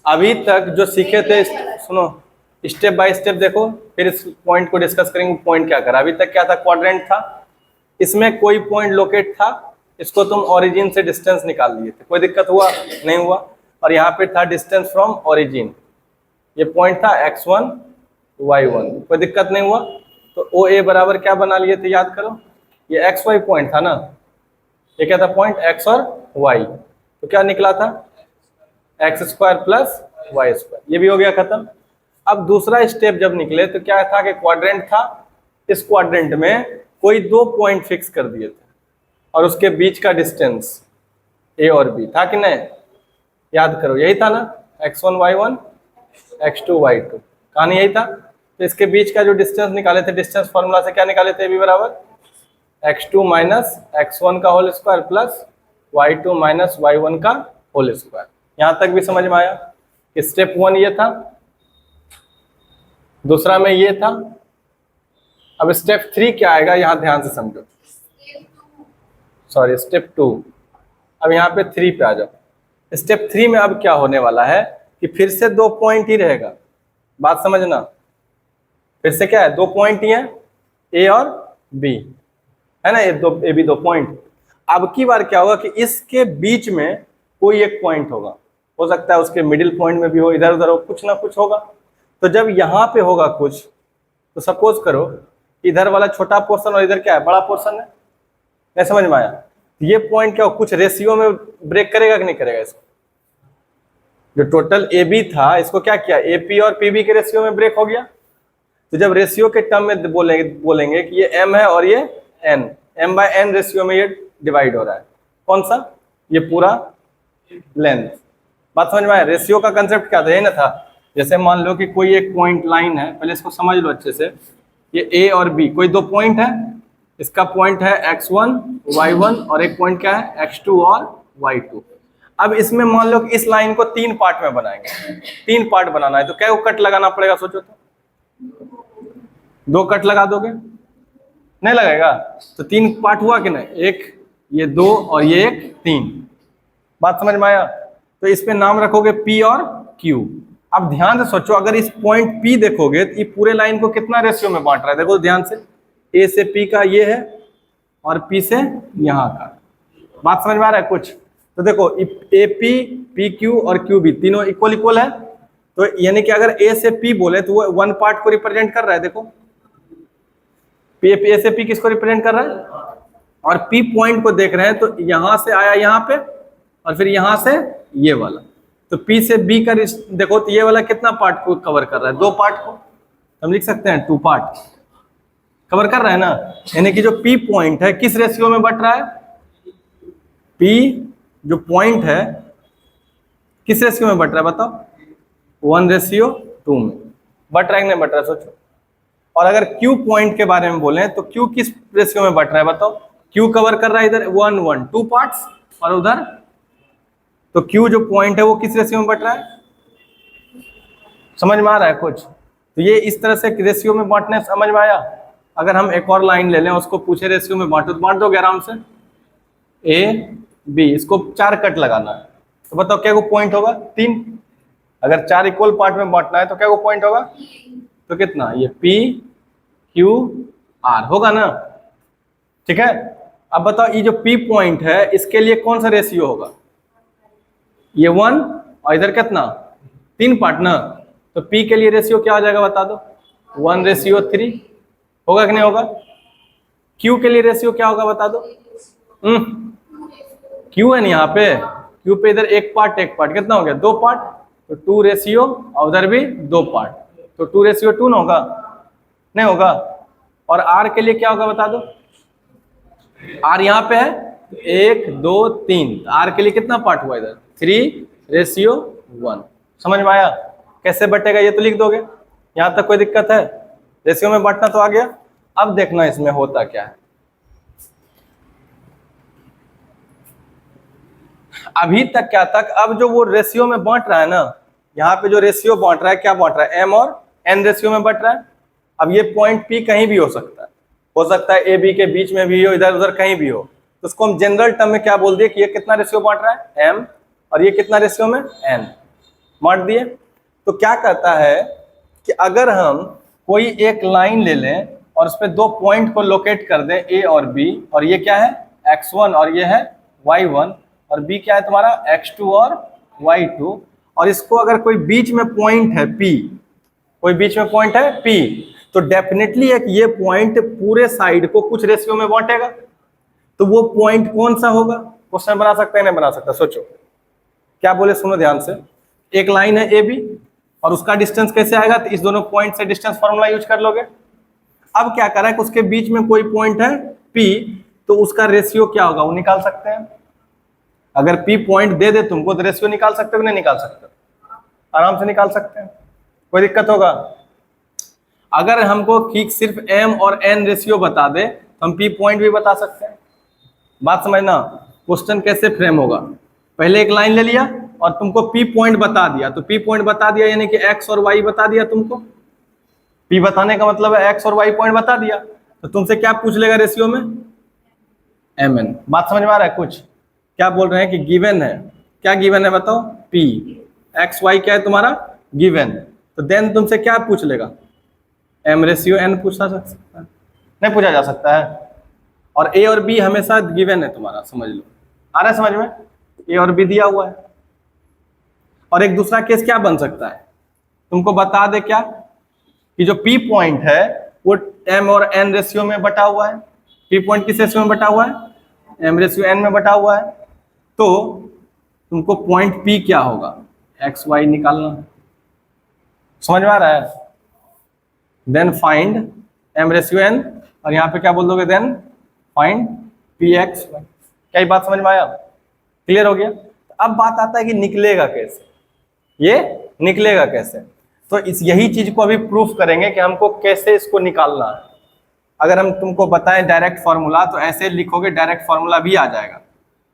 अभी तक जो सीखे थे, सुनो स्टेप बाय स्टेप देखो, फिर इस पॉइंट को डिस्कस करेंगे। पॉइंट क्या करा, अभी तक क्या था, क्वाड्रेंट था, इसमें कोई पॉइंट लोकेट था, इसको तुम ओरिजिन से डिस्टेंस निकाल लिए थे, कोई दिक्कत हुआ नहीं हुआ। और यहाँ पे था डिस्टेंस फ्रॉम ओरिजिन, ये पॉइंट था x1 y1, कोई दिक्कत नहीं हुआ। तो ओ ए बराबर क्या बना लिए थे, याद करो, ये एक्स वाई पॉइंट था ना, ये क्या था, पॉइंट एक्स और वाई, तो क्या निकला था, x square plus y square, ये भी हो गया खत्म। अब दूसरा स्टेप जब निकले तो क्या था कि क्वाड्रेंट था, इस क्वाड्रेंट में कोई दो पॉइंट फिक्स कर दिए थे और उसके बीच का डिस्टेंस ए और बी था कि नहीं, याद करो, यही था ना, x1 y1 x2 y2, कहानी यही था। तो इसके बीच का जो डिस्टेंस निकाले थे, डिस्टेंस फॉर्मूला से क्या निकाले थे, बी बराबर x2 माइनस x1 का whole square plus y2 minus y1 का होल स्क्वायर। यहां तक भी समझ में आया। स्टेप 1 ये था, दूसरा में ये था। अब स्टेप 3 क्या आएगा, यहां ध्यान से समझो, सॉरी स्टेप 2, अब यहाँ पे 3 पे आ जाओ। स्टेप 3 में अब क्या होने वाला है कि फिर से दो पॉइंट ही रहेगा, बात समझना, फिर से क्या है, दो पॉइंट ही है, ए और बी, है ना, ए बी दो पॉइंट। अब की बार क्या होगा कि इसके बीच में कोई एक पॉइंट होगा, हो सकता है उसके मिडिल पॉइंट में भी हो, इधर उधर हो, कुछ ना कुछ होगा। तो जब यहाँ पे होगा कुछ, तो सपोज करो इधर वाला छोटा पोर्शन और इधर क्या है, बड़ा पोर्शन है, नहीं समझ में आया। ये पॉइंट क्या हो, कुछ रेशियो में ब्रेक करेगा कि नहीं करेगा, इसको जो टोटल ए बी था इसको क्या किया, ए पी और पी बी के रेशियो में ब्रेक हो गया। तो जब रेशियो के टर्म में बोलेंगे कि ये m है और ये n, m by n ratio में ये डिवाइड हो रहा है, कौन सा, ये पूरा लेंथ। बात समझ में आया। रेशियो का कंसेप्ट क्या था, ये ना था, जैसे मान लो कि कोई एक पॉइंट लाइन है, पहले इसको समझ लो अच्छे से, ये a और b कोई दो पॉइंट है, इसका पॉइंट है x1 y1 और एक पॉइंट क्या है x2 और y2। अब इसमें मान लो कि इस लाइन को 3 पार्ट में बनाएंगे, 3 पार्ट बनाना है, तो क्या कट लगाना पड़ेगा, सोचो तो, 2 कट लगा दोगे, नहीं लगाएगा, तो 3 पार्ट हुआ कि नहीं, एक ये 2 और ये एक 3, बात समझ में आया। तो इस पे नाम रखोगे P और Q। अब ध्यान से सोचो, अगर इस पॉइंट P देखोगे तो ये पूरे लाइन को कितना रेशियो में बांट रहा है, देखो ध्यान से, A से P का ये है और P से यहाँ का, बात समझ में आ रहा है कुछ। तो देखो AP, PQ और QB तीनों इक्वल इक्वल है, तो यानी कि अगर A से P बोले तो वो 1 पार्ट को रिप्रेजेंट कर रहा है, देखो A से P किसको रिप्रेजेंट कर रहा है, और P पॉइंट को देख रहे हैं, तो यहां से आया यहाँ पे और फिर यहां से ये वाला, तो P से B का देखो, तो ये वाला कितना पार्ट को कवर कर रहा है, 2 पार्ट को, हम लिख सकते हैं 2 पार्ट कवर कर रहा है ना। यानी कि जो P पॉइंट है किस रेशियो में बट रहा है, P जो पॉइंट है किस रेशियो में बट रहा है, बताओ, 1:2 में बट रहा है कि नहीं बट रहा है, सोचो। और अगर Q पॉइंट के बारे में बोले तो Q किस रेशियो में बट रहा है, बताओ, Q कवर कर रहा है इधर 1:1 2 पार्ट्स, और उधर तो Q जो पॉइंट है वो किस रेशियो में बट रहा है, समझ में आ रहा है कुछ। तो ये इस तरह से रेशियो में बांटने समझ में आया। अगर हम एक और लाइन ले लें, उसको पूछे रेशियो में बांटो, तो बांट दोगे आराम से, A B, इसको 4 कट लगाना है, तो बताओ क्या को पॉइंट होगा, 3। अगर 4 इक्वल पार्ट में बांटना है तो क्या को पॉइंट होगा, तो कितना, ये P Q R होगा ना, ठीक है। अब बताओ ये जो P पॉइंट है इसके लिए कौन सा रेशियो होगा, ये 1 और इधर कितना 3 पार्ट ना, तो P के लिए रेशियो क्या हो जाएगा बता दो, 1:3 होगा कि नहीं होगा। Q के लिए रेशियो क्या होगा बता दो, Q है ना यहाँ पे, Q पे इधर एक पार्ट कितना हो गया, 2 पार्ट, तो 2:, और उधर भी 2 पार्ट, तो 2:2 ना होगा, नहीं होगा। और R के लिए क्या होगा बता दो, R यहाँ पे है 1 2 3, R के लिए कितना पार्ट हुआ इधर, 3:1। समझ में आया कैसे बटेगा, ये तो लिख दोगे, यहाँ तक कोई दिक्कत है, रेशियो में बांटना तो आ गया। अब देखना इसमें होता क्या है, अभी तक क्या तक, अब जो वो रेशियो में बांट रहा है ना, यहाँ पे जो रेशियो बांट रहा है, क्या बांट रहा है, M और N रेशियो में बांट रहा है। अब ये पॉइंट P कहीं भी हो सकता है A B के बीच में भी हो, इधर उधर कहीं भी हो, तो उसको हम जनरल टर्म में क्या बोल दिए कि ये कितना रेशियो बांट रहा है, M, और ये कितना रेशियो में, N। बांट दिए। तो क्या कहता है कि अगर हम कोई एक लाइन ले लें और उस पर दो पॉइंट को लोकेट कर दें ए और बी, और ये क्या है x1 और ये है y1, और b क्या है तुम्हारा x2 और y2, और इसको अगर कोई बीच में पॉइंट है p, कोई बीच में पॉइंट है p, तो डेफिनेटली एक ये पॉइंट पूरे साइड को कुछ रेशियो में बांटेगा। तो वो पॉइंट कौन सा होगा? क्वेश्चन बना सकते हैं नहीं बना सकता? सोचो क्या बोले, सुनो ध्यान से। एक लाइन है ए बी और उसका डिस्टेंस कैसे आएगा? तो इस दोनों पॉइंट से डिस्टेंस फॉर्मूला यूज कर लोगे। अब क्या करा है कि उसके बीच में कोई पॉइंट है P, तो उसका रेशियो क्या होगा वो निकाल सकते हैं। अगर P पॉइंट दे दे तुमको तो रेशियो निकाल सकते हो नहीं निकाल सकते? आराम से निकाल सकते हैं, कोई दिक्कत होगा? अगर हमको ठीक सिर्फ M और N रेशियो बता दे तो हम P पॉइंट भी बता सकते हैं। बात समझना, क्वेश्चन कैसे फ्रेम होगा। पहले एक लाइन ले लिया और तुमको P पॉइंट बता दिया, तो P पॉइंट बता दिया यानी कि X और Y बता दिया तुमको। P बताने का मतलब है X और Y पॉइंट बता दिया, तो तुमसे क्या पूछ लेगा रेशियो में? MN। बात समझ में आ रहा है? कुछ क्या बोल रहे हैं कि गिवन है, क्या गिवन है बताओ? P X Y क्या है तुम्हारा गिवन, तो देन तुमसे क्या पूछ लेगा? M रेशियो N पूछा जा सकता है, नहीं पूछा जा सकता है? और A और B हमेशा गिवन है तुम्हारा, समझ लो। आ रहा है समझ में? A और B दिया हुआ है। और एक दूसरा केस क्या बन सकता है, तुमको बता दे क्या कि जो P पॉइंट है वो M और N रेशियो में बटा हुआ है। P पॉइंट किस रेशियो में बटा हुआ है? M रेशियो N में बटा हुआ है। तो तुमको पॉइंट P क्या होगा? X Y निकालना है। समझ में आ रहा है? Then find M ratio N, और यहाँ पे क्या बोल दोगे? Then find PX Y। क्या ये बात समझ में आया? क्लियर हो गया? अब बात आता है कि निकलेगा कैसे, ये निकलेगा कैसे। तो इस यही चीज को अभी प्रूफ करेंगे कि हमको कैसे इसको निकालना है। अगर हम तुमको बताएं डायरेक्ट फार्मूला तो ऐसे लिखोगे, डायरेक्ट फार्मूला भी आ जाएगा।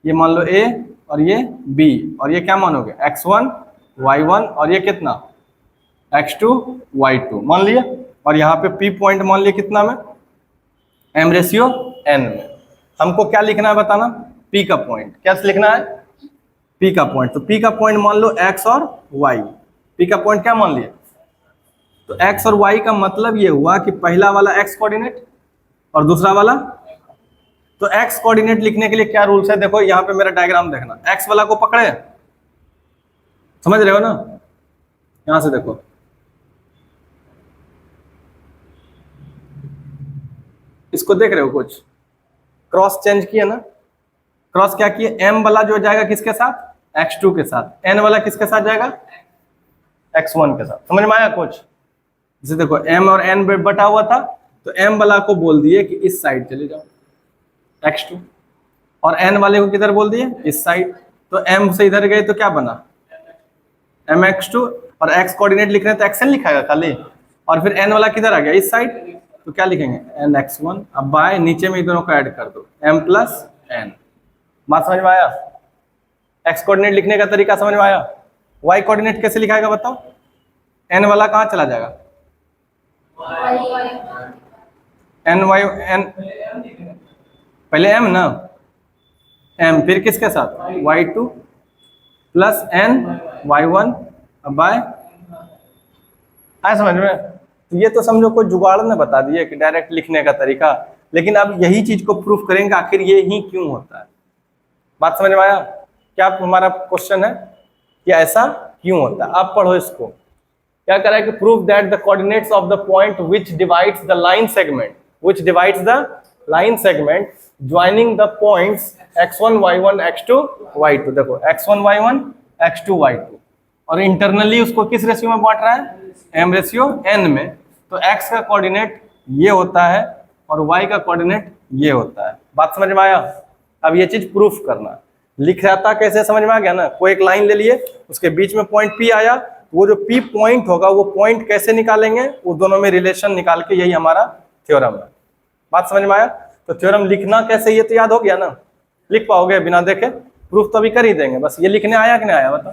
ये मान लो A और ये B, और ये क्या मानोगे? x1 y1 और ये कितना x2 y2 मान लिया, और यहाँ पे P पॉइंट मान लिया कितना में? M रेशियो N में। हमको क्या लिखना है बताना? P का पॉइंट। क्या लिखना है? P का पॉइंट। तो P का पॉइंट मान लो x और y। P का पॉइंट क्या मान लिया? तो x और y का मतलब ये हुआ कि पहला वाला x कोऑर्डिनेट और दूसरा वाला, तो x कोऑर्डिनेट लिखने के लिए क्या रूल्स है? देखो यहाँ पे मेरा डायग्राम देखना, x वाला को पकड़े, समझ रहे हो ना? यहां से देखो, इसको देख रहे हो? कुछ क्रॉस चेंज किया ना? क्रॉस क्या किए? m वाला जो जाएगा किसके साथ? x2 के साथ। n वाला किसके साथ जाएगा? x1 के साथ। समझ में आया कुछ? जैसे देखो m और n बटा हुआ था, तो m वाला को बोल दिए कि इस साइड चले जाओ x2, और n वाले को किधर बोल दिए? इस साइड। तो m से इधर गए तो क्या बना? mx2, और x कोऑर्डिनेट लिख रहे हैं तो xn लिखाएगा खाली, और फिर n वाला किधर आ गया? इस साइड, तो क्या लिखेंगे? nx1। अब बाय नीचे में दोनों को ऐड कर दो, m प्लस n। बात समझ में आया? x कोऑर्डिनेट लिखने का तरीका समझ में आया? y कोऑर्डिनेट कैसे लिखाएगा बताओ? n वाला कहाँ चला जाएगा? n y n, पहले m ना, m फिर किसके साथ? y2 प्लस n y1 अब बाय। आया समझ में? तो ये तो समझो कोई जुगाड़ ने बता दिया कि डायरेक्ट लिखने का तरीका, लेकिन अब यही चीज को प्रूफ करेंगे आखिर ये ही क्यों होता है। बात समझ में आया? क्या हमारा क्वेश्चन है कि ऐसा क्यों होता है? आप पढ़ो इसको। क्या करा है कि prove that the coordinates of the point which divides the line segment, which divides the line segment joining the points x1 y1 x2 y2। देखो x1 y1 x2 y2, और इंटरनली उसको किस रेशियो में बांट रहा है? m रेशियो n में। तो x का कोऑर्डिनेट ये होता है और y का कोऑर्डिनेट ये होता है। बात समझ में आया? अब ये चीज प्रूफ करना, लिखाता कैसे समझ में आ गया ना? कोई एक लाइन ले लिए, उसके बीच में पॉइंट P आया, वो जो P पॉइंट होगा वो पॉइंट कैसे निकालेंगे? वो दोनों में रिलेशन निकाल के, यही हमारा थ्योरम है। बात समझ में आया? तो थ्योरम लिखना कैसे ये तो याद हो गया ना? लिख पाओगे बिना देखे? प्रूफ तो अभी कर ही देंगे, बस ये लिखने आया कि नहीं आया बताओ?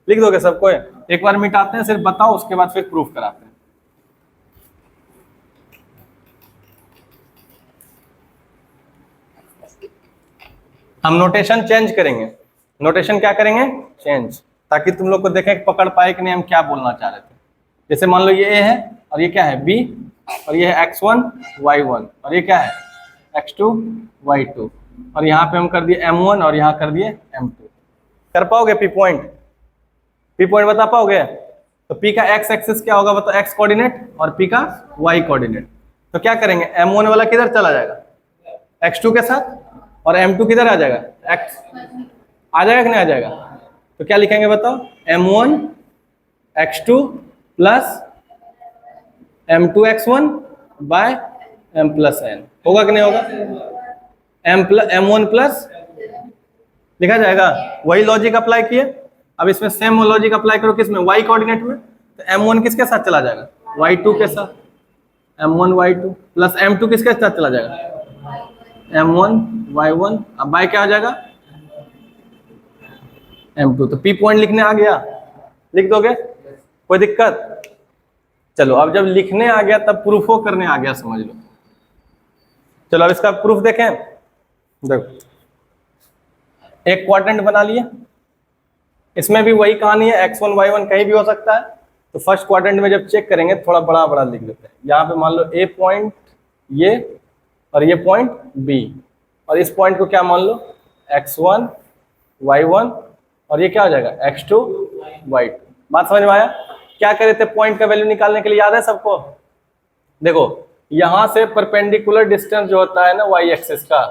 लिख दोगे सबको? एक बार मिटाते हैं, सिर्फ बताओ, उसके बाद फिर प्रूफ कराते हैं। हम नोटेशन चेंज करेंगे। नोटेशन क्या करेंगे? चेंज, ताकि तुम लोग को देखें कि पकड़ पाए कि नहीं हम क्या बोलना चाह रहे थे। जैसे मान लो ये ए है और ये क्या है बी, और ये है x1 y1 और ये क्या है x2 y2, और यहाँ पे हम कर दिए m1 और यहाँ कर दिए m2। कर पाओगे पी पॉइंट? पी पॉइंट बता पाओगे? तो पी का x एक्सिस क्या होगा बताओ, x कोऑर्डिनेट, और पी का y कोऑर्डिनेट। तो क्या करेंगे, m1 वाला किधर चला जाएगा x2 के साथ, और m2 किधर आ जाएगा x, आ जाएगा कि नहीं आ जाएगा? तो क्या लिखेंगे बताओ, m1 x2 plus m2 x1 by m plus n, होगा कि नहीं होगा? m1 प्लस लिखा जाएगा। वही लॉजिक अप्लाई किए, अब इसमें सेम लॉजिक अप्लाई करो किसमें, y कोऑर्डिनेट में। तो m1 किसके साथ चला जाएगा, y2 के साथ, m1 y2 प्लस m2 किसके साथ चला जाएगा, m1 y1, अब बाय क्या आ जाएगा m2। तो पी पॉइंट लिखने आ गया, लिख दोगे, कोई दिक्कत? चलो अब जब लिखने आ गया तब प्रूफो करने आ गया, समझ लो। चलो अब इसका प्रूफ देखें। देखो एक क्वाड्रेंट बना लिया, इसमें भी वही कहानी है, x1 y1 कहीं भी हो सकता है। तो फर्स्ट क्वाड्रेंट में जब चेक करेंगे थोड़ा बड़ा बड़ा लिख लेते हैं। यहाँ पे मान लो ए पॉइंट ये, और ये पॉइंट बी, और इस पॉइंट को क्या मान लो x1 y1, और ये क्या हो जाएगा x2 y2। बात समझ में आया? क्या करे थे पॉइंट का वैल्यू निकालने के लिए, याद है सबको? देखो यहां से परपेंडिकुलर डिस्टेंस जो होता है ना y एक्सिस का,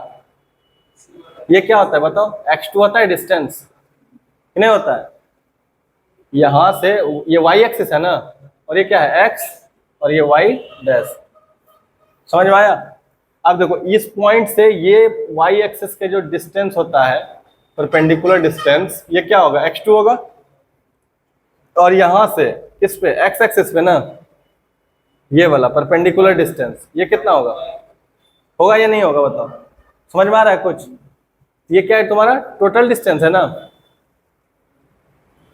ये क्या होता है बताओ, x2 होता है डिस्टेंस, नहीं होता है? यहां से ये y एक्सिस है ना, और ये क्या है x, और ये y डैश। समझ में आया? अब देखो इस पॉइंट से ये y एक्सिस के जो डिस्टेंस होता है परपेंडिकुलर डिस्टेंस, ये क्या होगा x2 होगा, और यहां से किस पे, x एक्सिस पे ना, ये वाला परपेंडिकुलर डिस्टेंस ये कितना होगा, होगा या नहीं होगा बताओ? समझ में आ रहा है कुछ? ये क्या है तुम्हारा टोटल डिस्टेंस है ना,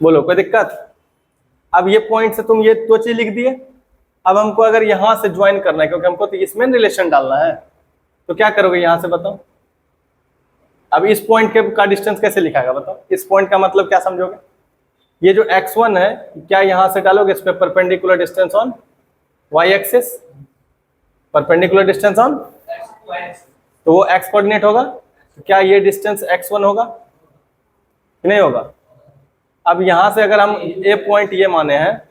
बोलो कोई दिक्कत? अब ये पॉइंट से तुम ये दो चीज लिख दिए। अब हमको अगर यहां से ज्वाइन करना है, क्योंकि हमको तो इसमें रिलेशन डालना है, तो क्या करोगे यहां से बताओ? अब इस पॉइंट के का डिस्टेंस कैसे लिखाएगा बताओ? इस पॉइंट का मतलब क्या समझोगे? ये जो x1 है क्या यहां से डालोगे इस पे perpendicular distance on y axis, perpendicular distance on, तो वो x कोऑर्डिनेट होगा। तो क्या ये डिस्टेंस x1 होगा कि नहीं होगा? अब यहां से अगर हम a पॉइंट ये माने हैं,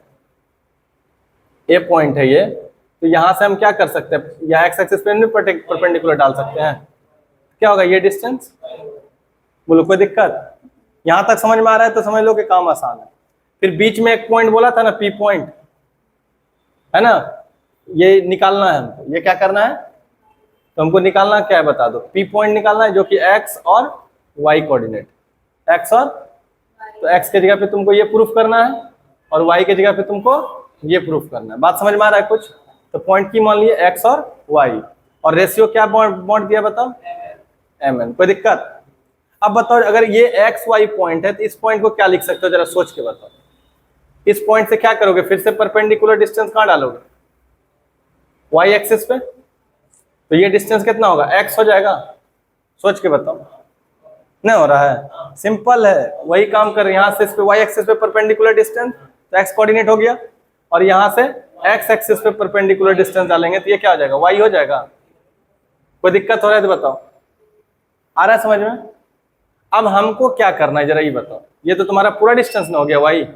a पॉइंट है ये, तो यहां से हम क्या कर सकते हैं, या x एक्सिस पे परपेंडिकुलर डाल सकते हैं। क्या होगा ये डिस्टेंस, बोलो कोई दिक्कत? यहां तक समझ में आ रहा है तो समझ लो कि काम आसान है। फिर बीच में एक पॉइंट बोला था ना पी पॉइंट, है ना, ये निकालना है हमको। ये क्या करना है, तो हमको निकालना क्या है बता दो, पी पॉइंट निकालना है जो कि x और y कोऑर्डिनेट, x और, तो x के जगह पे तुमको ये प्रूफ करना है, और y के जगह पे तुमको ये प्रूफ करना है। बात समझ में आ रहा है कुछ? तो पॉइंट की मान लिए x और y, और रेशियो क्या बॉन्ड दिया बताओ, mn। कोई दिक्कत? अब बताओ अगर ये एक्स वाई पॉइंट है तो इस पॉइंट को क्या लिख सकते हो, जरा सोच के बताओ। इस पॉइंट से क्या करोगे, फिर से परपेंडिकुलर डिस्टेंस कहां डालोगे, वाई एक्सिस पे, तो ये डिस्टेंस कितना होगा, एक्स हो जाएगा। सोच के बताओ, नहीं हो रहा है? सिंपल है, वही काम कर। यहां से इस पे वाई एक्सिस पे परपेंडिकुलर डिस्टेंस, तो एक्स कोऑर्डिनेट हो गया, और यहां से एक्स एक्सिस पे परपेंडिकुलर डिस्टेंस डालेंगे तो ये क्या हो जाएगा, वाई हो जाएगा। कोई दिक्कत हो रहा है तो बताओ, आ रहा है समझ में? अब हमको क्या करना है जरा ये बताओ। ये तो तुम्हारा पूरा डिस्टेंस ना हो गया वाई,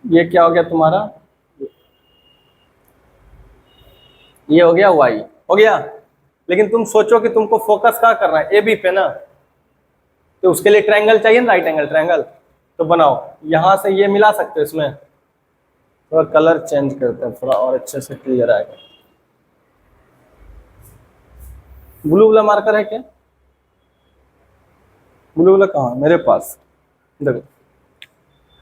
ये क्या हो गया तुम्हारा, ये हो गया वाई, हो गया। लेकिन तुम सोचो कि तुमको फोकस कहाँ करना है, ए बी पे ना, तो उसके लिए ट्रायंगल चाहिए ना, राइट एंगल ट्रायंगल। तो बनाओ, यहां से ये मिला सकते हो। इसमें थोड़ा कलर चेंज करते हैं, थोड़ा और अच्छे से क्लियर आएगा। ब्लू वाला मार्कर है क्या, ब्लू वाला कहाँ, मेरे पास देखो।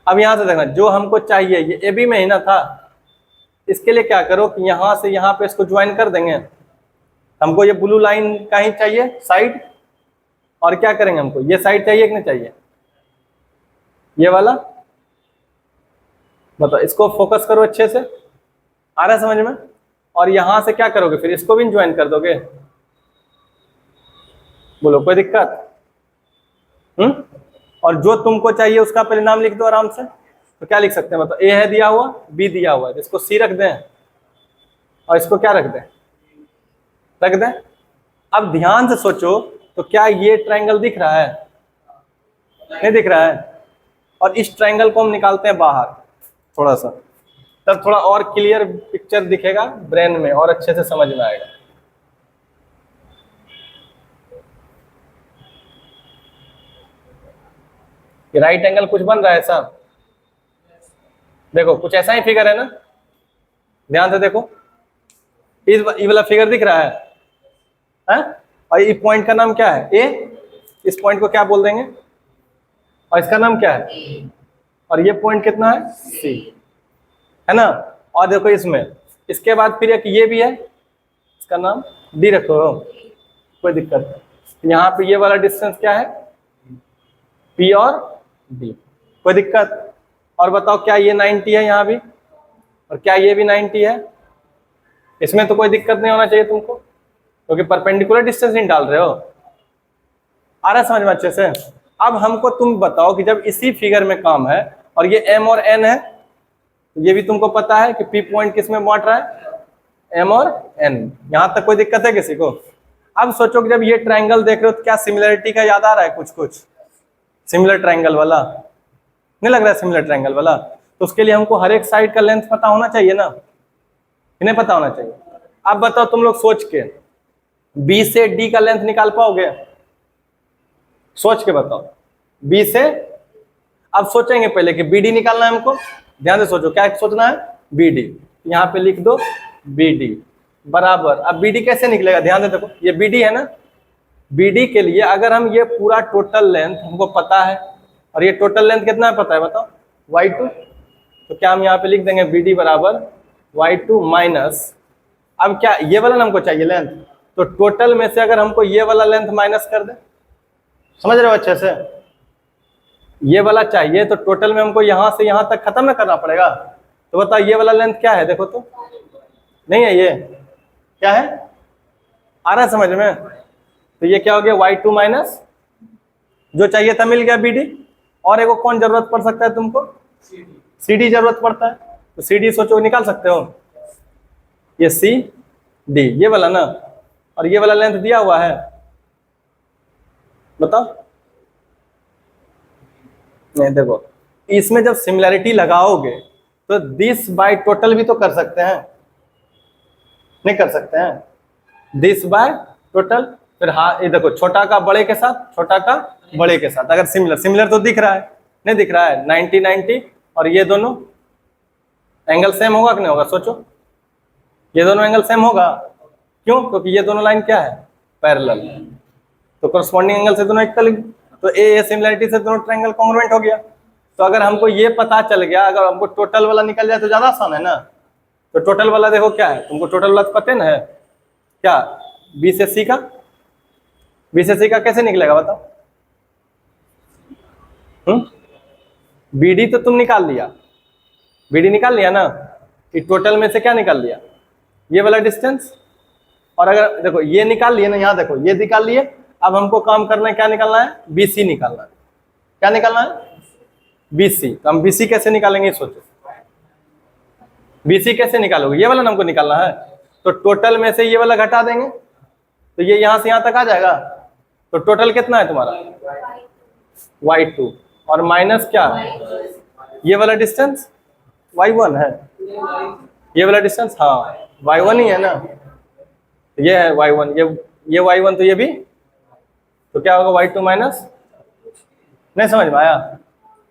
अब यहां से देखना, जो हमको चाहिए ये ए बी में ही ना था, इसके लिए क्या करो कि यहां से यहां पे इसको ज्वाइन कर देंगे। हमको ये ब्लू लाइन का ही चाहिए साइड, और क्या करेंगे, हमको ये साइड चाहिए कि नहीं चाहिए, ये वाला। बताओ, इसको फोकस करो अच्छे से, आ रहा है समझ में? और यहां से क्या करोगे, फिर इसको भी ज्वाइन कर दोगे। बोलो कोई दिक्कत? और जो तुमको चाहिए उसका परिणाम लिख दो आराम से। तो क्या लिख सकते हैं बताओ, ए है दिया हुआ, बी दिया हुआ है, इसको सी रख दें और इसको क्या रख दें, रख दें। अब ध्यान से सोचो, तो क्या ये ट्रायंगल दिख रहा है, नहीं दिख रहा है, और इस ट्रायंगल को हम निकालते हैं बाहर थोड़ा सा, तब थोड़ा और क्लियर पिक्चर दिखेगा ब्रेन में और अच्छे से समझ में आएगा। राइट एंगल कुछ बन रहा है ऐसा, देखो कुछ ऐसा ही फिगर है ना, ध्यान से देखो, ये वाला फिगर दिख रहा है? और ये पॉइंट का नाम क्या है, ए, इस पॉइंट को क्या बोल देंगे, और इसका नाम क्या है, और ये पॉइंट कितना है, सी, है ना। और देखो इसमें, इसके बाद फिर एक ये भी है, इसका नाम डी रखो, कोई दिक्कत नहीं। यहाँ पे ये वाला डिस्टेंस क्या है, पी और डी, कोई दिक्कत। और बताओ क्या ये 90 है यहाँ भी, और क्या ये भी 90 है, इसमें तो कोई दिक्कत नहीं होना चाहिए तुमको, क्योंकि परपेंडिकुलर डिस्टेंस नहीं डाल रहे हो। आ रहा है समझ में अच्छे से। अब हमको तुम बताओ कि जब इसी फिगर में काम है और ये एम और एन है, तो ये भी तुमको पता है कि पी पॉइंट किस में बांट रहा है, एम और एन। यहां तक कोई दिक्कत है किसी को? अब सोचो कि जब ये ट्रायंगल देख रहे हो तो क्या सिमिलरिटी का याद आ रहा है, कुछ कुछ सिमिलर ट्रायंगल वाला नहीं लग रहा है, सिमिलर ट्रायंगल वाला। तो उसके लिए हमको हर एक साइड का लेंथ पता होना चाहिए ना, नहीं पता होना चाहिए। अब बताओ तुम लोग सोच के बी से डी का लेंथ निकाल पाओगे, सोच के बताओ, बी से। अब सोचेंगे पहले कि बी डी निकालना है हमको, ध्यान से सोचो क्या सोचना है, बी डी, यहाँ पे लिख दो बी डी बराबर। अब बी डी कैसे निकलेगा, ध्यान से देखो, ये बी डी है ना, बी डी के लिए अगर हम ये पूरा टोटल लेंथ हमको पता है, और ये टोटल लेंथ कितना है पता है बताओ, y2, तो क्या हम यहाँ पे लिख देंगे बी डी बराबर y2 माइनस, अब क्या ये वाला हमको चाहिए लेंथ, तो टोटल में से अगर हमको ये वाला लेंथ माइनस कर दे, समझ रहे हो अच्छे से, ये वाला चाहिए तो टोटल में हमको यहां से यहां तक खत्म ना करना पड़ेगा। तो बताओ ये वाला लेंथ क्या है, देखो तो, नहीं है, ये क्या है, आ रहा है समझ में। तो ये क्या हो गया y2 माइनस, जो चाहिए था मिल गया बी डी। और एक कौन जरूरत पड़ सकता है तुमको, सी डी जरूरत पड़ता है, तो सी डी सोचो निकाल सकते हो, ये सी डी ये वाला ना, और ये वाला लेंथ दिया हुआ है, बताओ। नहीं देखो, इसमें जब सिमिलैरिटी लगाओगे तो दिस बाय टोटल भी तो कर सकते हैं, नहीं कर सकते हैं, दिस बाय टोटल। फिर हाँ ये देखो, छोटा का बड़े के साथ, छोटा का बड़े के साथ, अगर सिमिलर, सिमिलर तो दिख रहा है, नहीं दिख रहा है, 90 90, और ये दोनों एंगल सेम होगा कि नहीं होगा, सोचो, ये दोनों एंगल सेम होगा, क्यों, क्योंकि ये दोनों लाइन क्या है, पैरेलल, तो करस्पॉन्डिंग एंगल से दोनों इक्वल, तो ए सिमिलरिटी से दोनों ट्रायंगल कॉन्ग्रुएंट हो गया। तो अगर हमको ये पता चल गया, अगर हमको टोटल वाला निकल जाए तो ज्यादा आसान है ना। तो टोटल वाला देखो क्या है, तुमको टोटल वाला पता है ना, है क्या, बी से सी का, बी से सी का कैसे निकलेगा बताओ, बी डी तो तुम निकाल लिया, बी डी निकाल लिया ना, कि टोटल में से क्या निकाल लिया, ये वाला डिस्टेंस। और अगर देखो ये निकाल लिए ना, यहाँ देखो ये निकाल लिए, अब हमको काम करना है, क्या निकालना है, बीसी निकालना है, क्या निकालना है, बीसी। तो हम बीसी कैसे निकालेंगे सोचो, बीसी कैसे निकालोगे, ये वाला हमको निकालना है, तो टोटल में से ये वाला घटा देंगे, तो ये यहां से यहां तक आ जाएगा, तो टोटल कितना है तुम्हारा y2, और माइनस क्या, ये वाला डिस्टेंस y1 है, ये वाला डिस्टेंस हाँ y1 ही है ना, ये है y1, ये y1, तो ये भी, तो क्या होगा y2 माइनस, नहीं समझ में आया,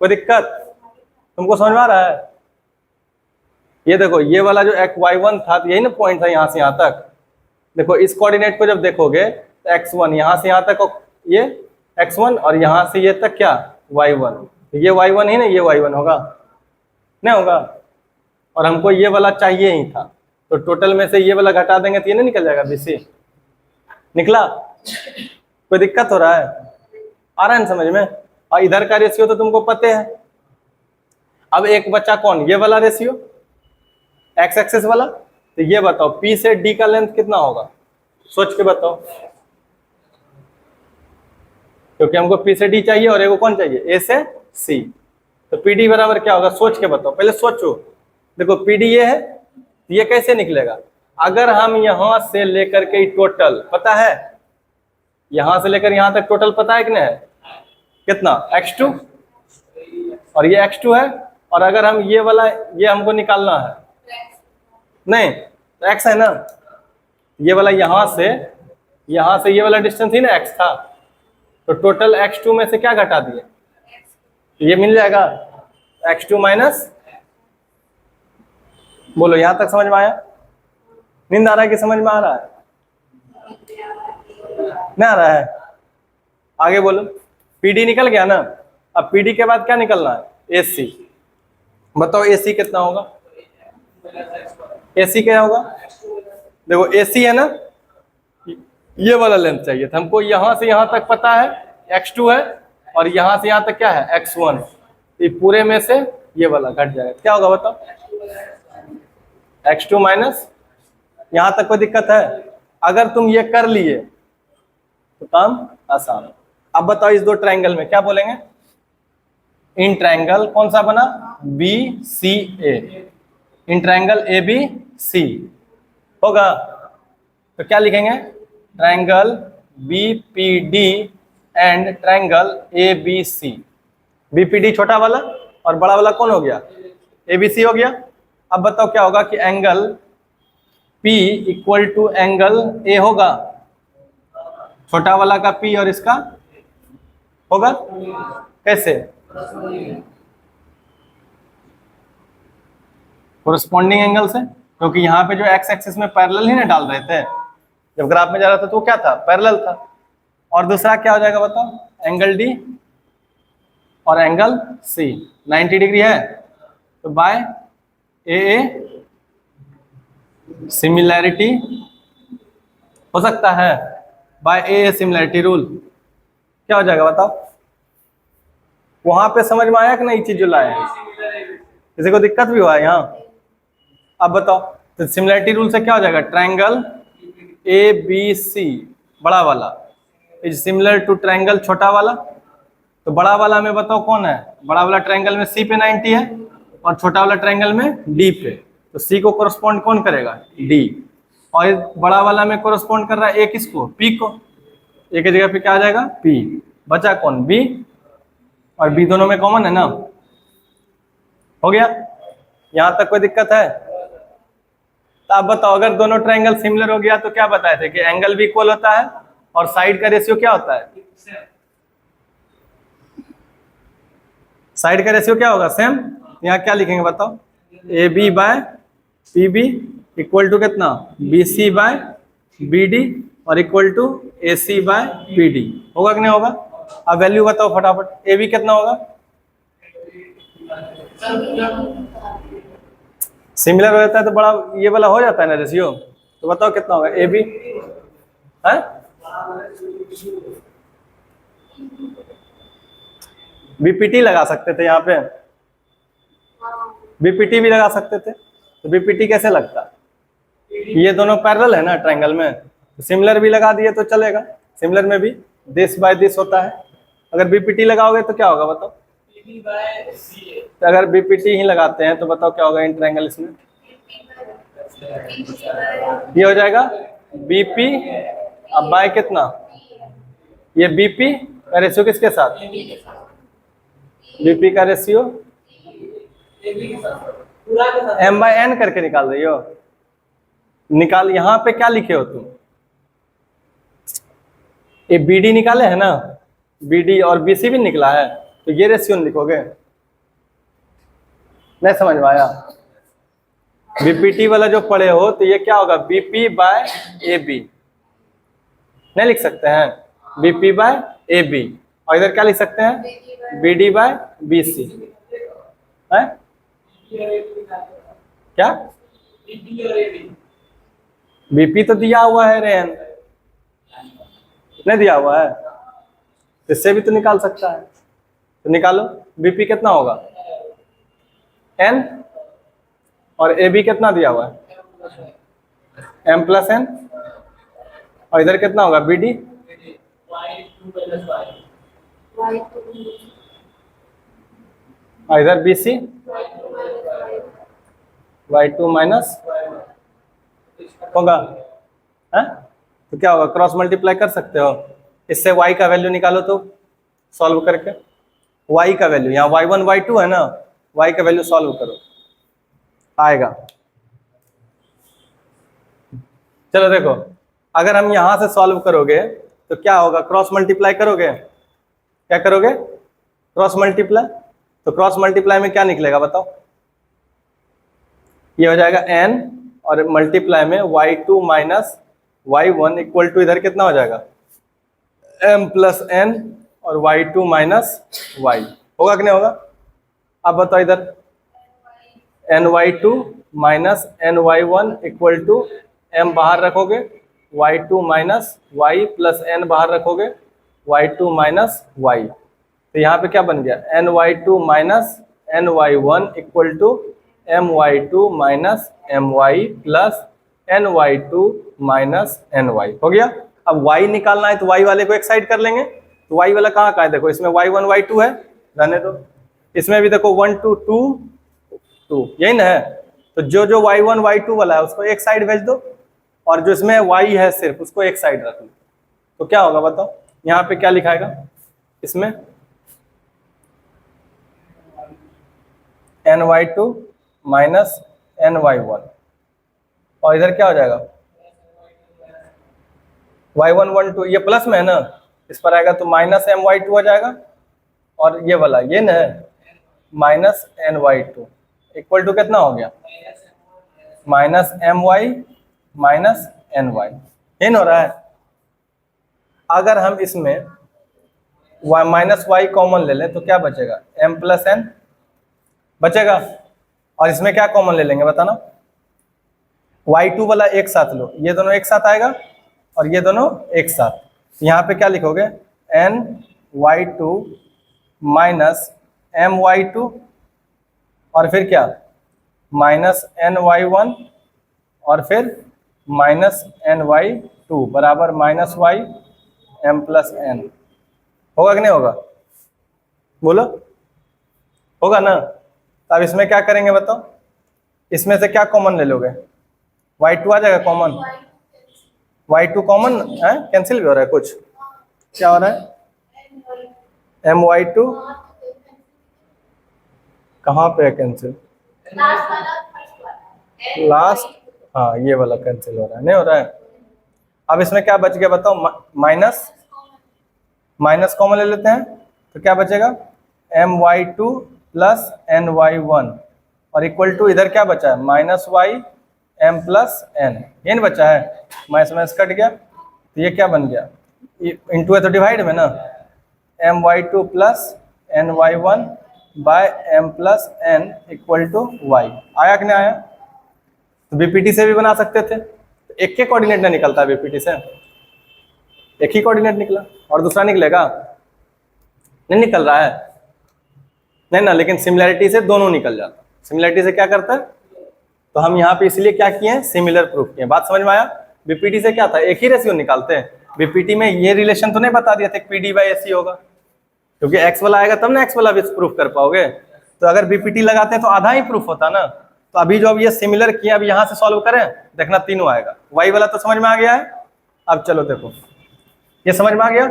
कोई दिक्कत तुमको समझ में आ रहा है। ये देखो ये वाला जो y1 था, तो यही ना पॉइंट था यहाँ से यहाँ तक, देखो इस कोऑर्डिनेट को जब देखोगे तो x1 यहाँ से यहाँ तक, ये x1, और यहाँ से ये तक क्या y1, ये y1 ही ना, ये y1 होगा, नहीं होगा, और हमको ये वाला चाहिए ही था, तो टोटल में से ये वाला घटा देंगे तो ये नहीं निकल जाएगा, बीसी निकला, कोई दिक्कत हो रहा है, आ रहा है समझ में। और इधर का रेशियो तो तुमको पते है। अब एक बच्चा कौन, ये वाला रेशियो एक्स एक्सिस वाला, तो ये बताओ पी से डी का लेंथ कितना होगा, सोच के बताओ, क्योंकि हमको पी से डी चाहिए और ए को कौन चाहिए, ए से सी। तो पी डी बराबर क्या होगा, सोच के बताओ, पहले सोचो। देखो पी डी ये है, ये कैसे निकलेगा, अगर हम यहां से लेकर के टोटल पता है, यहां से लेकर यहां तक टोटल पता है कि नहीं है, कितना x2, और ये x2 है, और अगर हम ये वाला ये हमको निकालना है, नहीं तो x है ना, ये वाला यहां से ये वाला डिस्टेंस ही ना x था, तो टोटल x2 में से क्या घटा दिए, तो ये मिल जाएगा x2 माइनस, बोलो यहां तक समझ में आया, नींद आ रहा है कि समझ में आ रहा है, नहीं आ रहा है, आगे बोलो। पीडी निकल गया ना, अब पीडी के बाद क्या निकलना है, एसी, बताओ एसी कितना होगा, एसी क्या होगा, देखो एसी है ना, ये वाला लेंथ चाहिए था हमको, यहां से यहां तक पता है x2 है, और यहां से यहां तक क्या है x1, ये पूरे में से ये वाला घट जाएगा, क्या होगा बताओ, x2 माइनस, यहां तक कोई दिक्कत है, अगर तुम ये कर लिए तो काम आसान। अब बताओ इस दो ट्रायंगल में क्या बोलेंगे, इन ट्रायंगल कौन सा बना, B C A, in triangle A B C होगा, तो क्या लिखेंगे, triangle B P D and triangle A B C, B P D छोटा वाला और बड़ा वाला कौन हो गया, ए बी सी हो गया। अब बताओ क्या होगा कि angle P equal to angle A होगा, छोटा वाला का P और इसका होगा, कैसे, कोरस्पॉन्डिंग एंगल से, क्योंकि यहाँ पे जो एक्स एक्सिस में पैरेलल ही ना डाल रहे थे, जब ग्राफ में जा रहा था तो क्या था, पैरेलल था। और दूसरा क्या हो जाएगा बताओ, एंगल D और एंगल C 90 डिग्री है, तो बाय ए सिमिलैरिटी हो सकता है, बाय ए सिमिलैरिटी रूल क्या हो जाएगा बताओ, वहां पे समझ में आया कि नहीं चीज जो लाए हैं, किसी को दिक्कत भी हुआ है यहाँ, अब बताओ, तो सिमिलैरिटी रूल से क्या हो जाएगा, ट्रायंगल ए बी सी बड़ा वाला इज सिमिलर टू ट्रायंगल छोटा वाला, तो बड़ा वाला में बताओ कौन है, बड़ा वाला ट्रायंगल में सी पे 90 है और छोटा वाला ट्रायंगल में डी पे, तो सी को कोरस्पॉन्ड कौन करेगा, डी, और बड़ा वाला में कोरस्पॉन्ड कर रहा है ए किसको, पी को, ए की जगह पे क्या आ जाएगा पी, बचा कौन बी, और बी दोनों में कॉमन है ना, हो गया, यहां तक कोई दिक्कत है। तो आप बताओ अगर दोनों ट्रायंगल सिमिलर हो गया तो क्या बताए थे कि एंगल भी इक्वल होता है और साइड का रेशियो क्या होता है, साइड का रेशियो क्या होगा सेम, यहाँ क्या लिखेंगे बताओ, A B by P B equal to कितना, B C by B D और equal to A C by P D, होगा कि नहीं होगा। अब वैल्यू बताओ फटाफट, ए बी कितना होगा, सिमिलर हो जाता है तो बड़ा ये वाला हो जाता है ना रेशियो, तो बताओ कितना होगा ए बी है, बीपीटी लगा सकते थे यहाँ पे, बीपीटी भी लगा सकते थे, तो बीपीटी कैसे लगता, ये दोनों पैरेलल है ना ट्रायंगल में, तो सिमिलर भी लगा दिए तो चलेगा, सिमिलर में भी दिस बाय दिस होता है, अगर बीपीटी लगाओगे तो क्या होगा बताओ, तो अगर बीपीटी ही लगाते हैं तो बताओ क्या होगा इन ट्रायंगल, इसमें ये हो जाएगा बीपी, अब बाय कितना, ये बीपी का रेशियो किसके साथ, बीपी का रेशियो एम बाय एन करके निकाल रही हो, निकाल, यहां पे क्या लिखे हो तुम, ये बीडी निकाले है ना, बीडी और बीसी भी निकला है, तो ये रेशियो लिखोगे, नहीं समझ में आया, बीपीटी वाला जो पढ़े हो तो ये क्या होगा, बीपी बाय ए बी, नहीं लिख सकते हैं, बीपी बाय ए बी, और इधर क्या लिख सकते हैं, बीडी बाय बी सी है, क्या बीपी तो दिया हुआ है रेन, नहीं दिया हुआ है, इससे भी तो निकाल सकता है, तो निकालो, बीपी कितना होगा एन, और ए बी कितना दिया हुआ है एम प्लस एन, और इधर कितना होगा बी डी, इधर बी सी y2 माइनस होगा है? तो क्या होगा, क्रॉस मल्टीप्लाई कर सकते हो, इससे y का वैल्यू निकालो तो सॉल्व करके, y का वैल्यू यहाँ y1 y2 है ना, y का वैल्यू सॉल्व करो आएगा। चलो देखो, अगर हम यहां से सॉल्व करोगे तो क्या होगा, क्रॉस मल्टीप्लाई करोगे, क्या करोगे, क्रॉस मल्टीप्लाई, तो क्रॉस मल्टीप्लाई में क्या निकलेगा बताओ, ये हो जाएगा n और मल्टीप्लाई में y2 minus y1 equal to इधर कितना हो जाएगा m प्लस n और y2 माइनस y, होगा कि नहीं होगा। अब बताओ इधर ny2 minus ny1 equal to m बाहर रखोगे y2 minus y plus n बाहर रखोगे y2 माइनस y, तो यहाँ पे क्या बन गया ny2 minus ny1 equal to my2 minus my plus ny2 minus ny हो गया। अब y निकालना है तो y वाले को एक साइड कर लेंगे, तो y वाला कहाँ है, देखो इसमें y1 y2 है, रहने दो, इसमें भी देखो 1 2 2 2 यही ना है, तो जो जो y1 y2 वाला है उसको एक साइड भेज दो और जो इसमें y है सिर्फ उसको एक साइड रख लो, तो क्या होगा बताओ, यहाँ पे क्या लिखाएगा, इसमें ny2 माइनस ny1 और इधर क्या हो जाएगा y1 1 2, ये प्लस में है ना, इस पर आएगा तो माइनस my2 हो जाएगा और ये वाला ये ना है माइनस ny2 इक्वल टू कितना हो गया माइनस my माइनस ny, ये न हो रहा है। अगर हम इसमें माइनस y कॉमन ले लें तो क्या बचेगा m प्लस n बचेगा, और इसमें क्या कॉमन ले लेंगे बताना, y2 वाला एक साथ लो, ये दोनों एक साथ आएगा और ये दोनों एक साथ, तो यहाँ पे क्या लिखोगे ny2 माइनस my2 और फिर क्या माइनस ny1 और फिर माइनस ny2 बराबर minus y m plus n, होगा कि नहीं होगा, बोलो होगा ना। तो अब इसमें क्या करेंगे बताओ, इसमें से क्या कॉमन ले लोगे, y2 आ जाएगा कॉमन, y2 कॉमन है, कैंसिल भी हो रहा है कुछ, क्या हो रहा है my2 कहाँ पे है कैंसिल, लास्ट, हाँ ये वाला कैंसिल हो रहा है, नहीं हो रहा है। अब इसमें क्या बच गया बताओ, माइनस माइनस कॉमन ले लेते हैं तो क्या बचेगा my2 प्लस ny1 और इक्वल टू इधर क्या बचा है minus y m plus n, ये नहीं बचा है, माइनस माइनस कट गया तो ये क्या बन गया, इंटू है तो डिवाइड में ना, my2 plus ny1 by m plus n equal to y, आया कि नहीं आया। तो बीपीटी से भी बना सकते थे, तो एक के कोऑर्डिनेट नहीं निकलता है बीपीटी से, एक ही कोऑर्डिनेट निकला और दूसरा निकलेगा, नहीं निकल रहा है, नहीं ना, लेकिन सिमिलैरिटी से दोनों निकल जाता, सिमिलैरिटी से क्या करता है, तो हम यहाँ पे इसलिए क्या किए हैं सिमिलर प्रूफ किए, बात समझ में आया। बीपीटी से क्या था, एक ही रेशियो निकालते हैं, बीपीटी में ये रिलेशन तो नहीं बता दिया था पीडी बाई एसी होगा, क्योंकि एक्स वाला आएगा तब ना एक्स वाला भी प्रूफ कर पाओगे, तो अगर बीपीटी लगाते हैं तो आधा ही प्रूफ होता ना। तो अभी जो अब ये सिमिलर किए, अब यहाँ से सॉल्व करें, देखना तीनों आएगा, वाई वाला तो समझ में आ गया है। अब चलो देखो ये समझ में आ गया,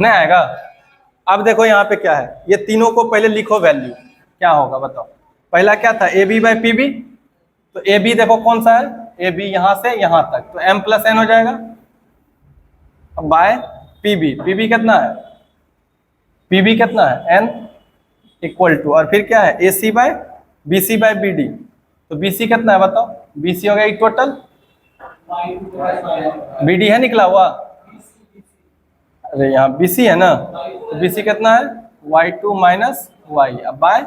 नहीं आएगा। अब देखो यहाँ पे क्या है, ये तीनों को पहले लिखो वैल्यू, क्या होगा बताओ, पहला क्या था A B by P B, तो ए बी देखो कौन सा है, ए बी यहाँ से यहाँ तक, तो m प्लस n हो जाएगा, अब बाय पी बी कितना है, पी बी कितना है n इक्वल टू, और फिर क्या है A C by B C by B D, तो बी सी कितना है बताओ, बी सी हो गया टोटल, बी डी है निकला हुआ, अरे यहाँ बी सी है ना, तो बी सी कितना है y2 माइनस वाई, अब बाय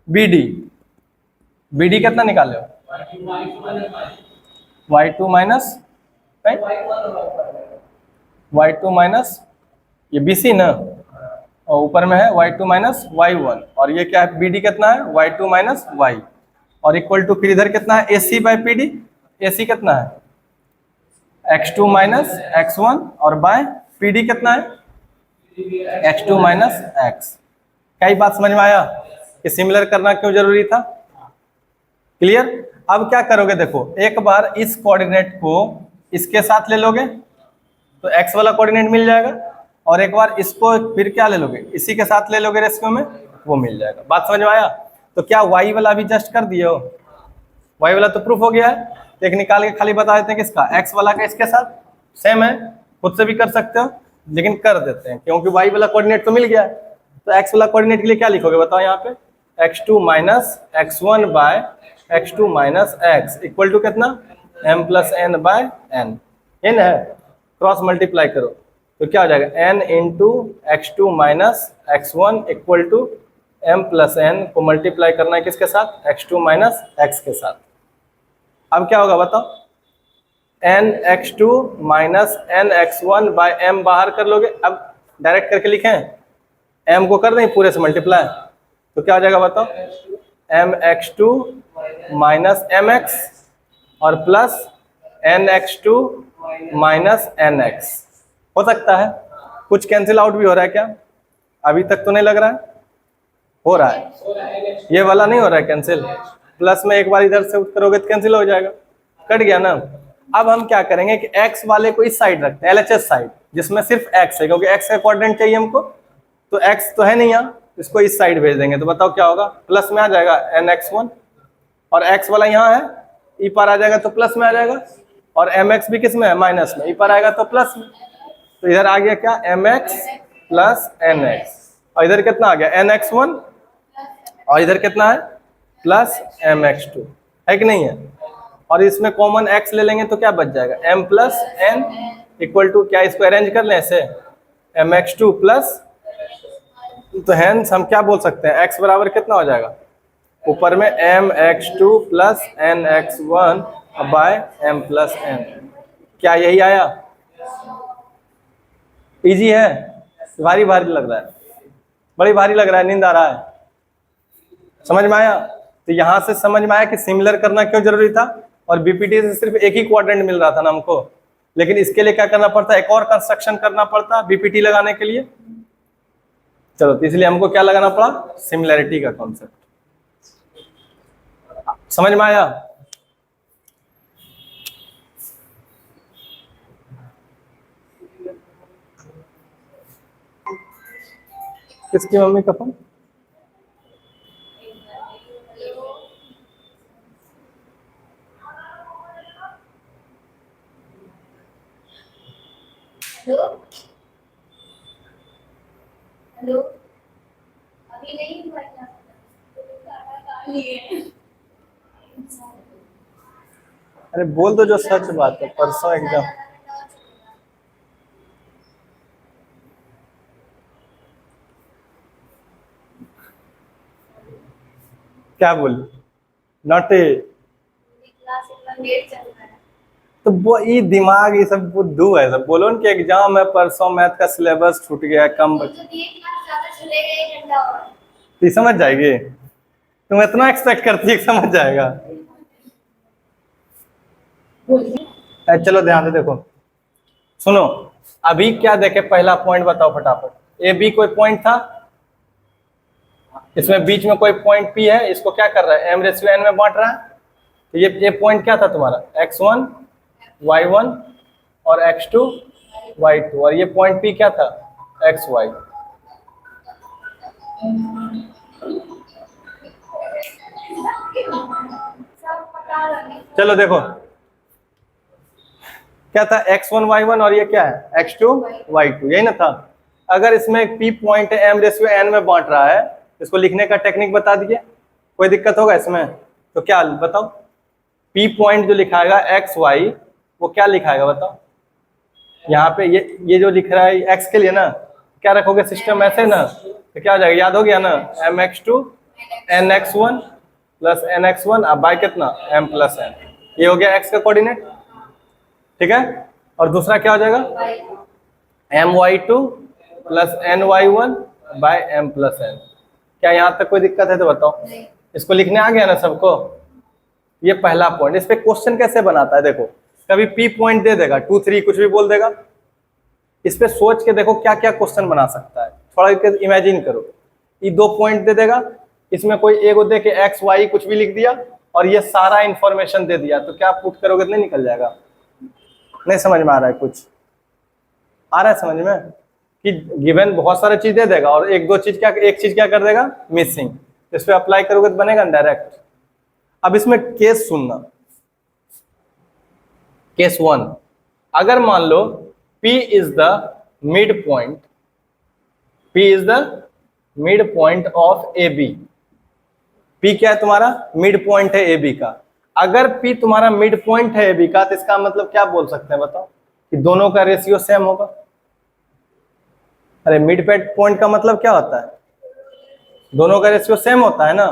बी डी कितना निकाले हो y2 माइनस y2 माइनस ये बी सी ना, और ऊपर में है y2 माइनस y1, और ये क्या है bd कितना है y2 माइनस y, और इक्वल टू फिर इधर कितना है ac by P D, ac कितना है x2 माइनस x1 और बाय PD कितना है x2 माइनस x। क्या ये बात समझ में आया कि सिमिलर करना क्यों जरूरी था? क्लियर। अब क्या करोगे देखो, एक बार इस कोऑर्डिनेट को इसके साथ ले लोगे तो x वाला कोऑर्डिनेट मिल जाएगा, और एक बार इसको फिर क्या ले लोगे, इसी के साथ ले लोगे रेशियो में, वो मिल जाएगा। बात समझ में आया? तो क्या y वाला भी जस्ट कर दिए हो, y वाला तो प्रूफ हो गया है, एक निकाल के खाली बता देते हैं किसका, x वाला का इसके साथ सेम है, खुद से भी कर सकते हो लेकिन कर देते हैं क्योंकि y वाला कोऑर्डिनेट तो मिल गया है। तो x वाला कोऑर्डिनेट के लिए क्या लिखोगे बताओ, यहाँ पे x2 minus x1 by x2 minus x equal to कितना, m plus n by n। n है, क्रॉस मल्टीप्लाई करो तो क्या हो जाएगा, n into x2 minus x1 equal to m plus n को मल्टीप्लाई करना है किसके साथ, x2 माइनस x के साथ। अब क्या होगा बताओ, n x2 minus n x1 by m बाहर कर लोगे, अब डायरेक्ट करके लिखें, m को कर दें पूरे से मल्टीप्लाई, तो क्या हो जाएगा बताओ, m x2 माइनस mx और plus n x2 minus nx। हो सकता है कुछ कैंसिल आउट भी हो रहा है क्या, अभी तक तो नहीं लग रहा है, हो रहा है, ये वाला नहीं हो रहा है कैंसिल, प्लस में एक बार इधर से करोगे तो कैंसिल हो जाएगा, कट गया ना। अब हम क्या करेंगे कि x वाले को इस साइड रखते हैं, LHS साइड जिसमें सिर्फ x है, क्योंकि x का कोऑर्डिनेट चाहिए हमको, तो x तो है नहीं यहाँ, इसको इस साइड भेज देंगे तो बताओ क्या होगा, प्लस में आ जाएगा nx1, और x वाला यहाँ है, ई पर आ जाएगा तो प्लस में आ जाएगा, और mx भी किस में है, माइनस में, ई पर आएगा तो प्लस में, तो इधर आ गया क्या, mx प्लस nx, और इधर कितना आ गया nx1, और इधर कितना है प्लस mx2, है कि नहीं है। और इसमें कॉमन x ले लेंगे तो क्या बच जाएगा, m plus n equal to, क्या इसको अरेंज कर लें ऐसे, mx2 प्लस, तो हैंस हम क्या बोल सकते हैं, x बराबर कितना हो जाएगा, ऊपर में mx2 plus nx1 by m plus n। क्या यही आया, इजी है, भारी भारी लग रहा है, बड़ी भारी लग रहा है, नींद आ रहा है, समझ में आया? तो यहां से समझ में आया कि सिमिलर करना क्यों जरूरी था, और बीपीटी से सिर्फ एक ही क्वाड्रेंट मिल रहा था ना हमको, लेकिन इसके लिए क्या करना पड़ता, एक और कंस्ट्रक्शन करना पड़ता बीपीटी लगाने के लिए। चलो, तो इसलिए हमको क्या लगाना पड़ा, सिमिलैरिटी का कॉन्सेप्ट। समझ में आया? किसकी मम्मी का फोन? हेलो हेलो, अभी नहीं हुआ क्या? अरे बोल दो जो सच बात है, परसों एग्जाम। क्या बोल, नॉट क्लास इतना लेट चल रहा है, तो वो ये दिमाग ये सब बुद्धू है, सब बोलो उनके एग्जाम है परसों, मैथ का सिलेबस छूट गया, कम तो ये क्लास ज्यादा चलेगा, 1 घंटा और। तो समझ जाएगी, तुम इतना एक्सपेक्ट करती है कि समझ जाएगा। चलो ध्यान से देखो, सुनो, अभी क्या देखे, पहला पॉइंट बताओ फटाफट, ए बी कोई पॉइंट था, इसमें बीच में कोई पॉइंट पी है, इसको क्या कर रहा है, m रेशियो n में बांट रहा है, तो ये पॉइंट क्या था तुम्हारा, x1 y1 और x2 y2, और ये पॉइंट पी क्या था, xy। चलो देखो क्या था, x1 y1 और ये क्या है, x2 y2, यही ना था। अगर इसमें एक p पॉइंट है, m रेशियो n में बांट रहा है, इसको लिखने का टेक्निक बता दिए, कोई दिक्कत होगा इसमें? तो क्या बताओ, p पॉइंट जो लिखाएगा x y, वो क्या लिखाएगा बताओ, यहाँ पे ये जो लिख रहा है x के लिए ना, क्या रखोगे सिस्टम ऐसे ना, तो क्या हो जाएगा, याद हो गया ना, mx2 nx1 प्लस nx1 अब बाय कितना, m प्लस n, ये हो गया x का कोऑर्डिनेट, ठीक है। और दूसरा क्या हो जाएगा, my2 plus ny1 by m plus n। क्या यहाँ तक कोई दिक्कत है तो बताओ, इसको लिखने आ गया ना सबको, ये पहला पॉइंट। इस पे क्वेश्चन कैसे बनाता है देखो, कभी पी पॉइंट दे देगा 2 3 कुछ भी बोल देगा। इस पे सोच के देखो क्या क्या क्वेश्चन बना सकता है, थोड़ा इमेजिन करो। ये 2 पॉइंट दे देगा, इसमें कोई एगो दे के एक्स वाई कुछ भी लिख दिया और ये सारा इंफॉर्मेशन दे दिया, तो क्या पुट करोगे तो नहीं निकल जाएगा। नहीं समझ में आ रहा है, कुछ आ रहा है समझ में कि गिवन बहुत सारी चीज दे देगा और एक चीज क्या कर देगा मिसिंग, इस पे अप्लाई करोगे तो बनेगा डायरेक्ट। अब इसमें केस सुनना, केस 1, अगर मान लो P is the mid point, P is the mid point of AB। P क्या है तुम्हारा मिड पॉइंट है AB का। अगर P तुम्हारा मिड पॉइंट है AB का तो इसका मतलब क्या बोल सकते हैं बताओ, कि दोनों का रेशियो सेम होगा। अरे मिड पॉइंट का मतलब क्या होता है, दोनों का रेशियो सेम होता है ना।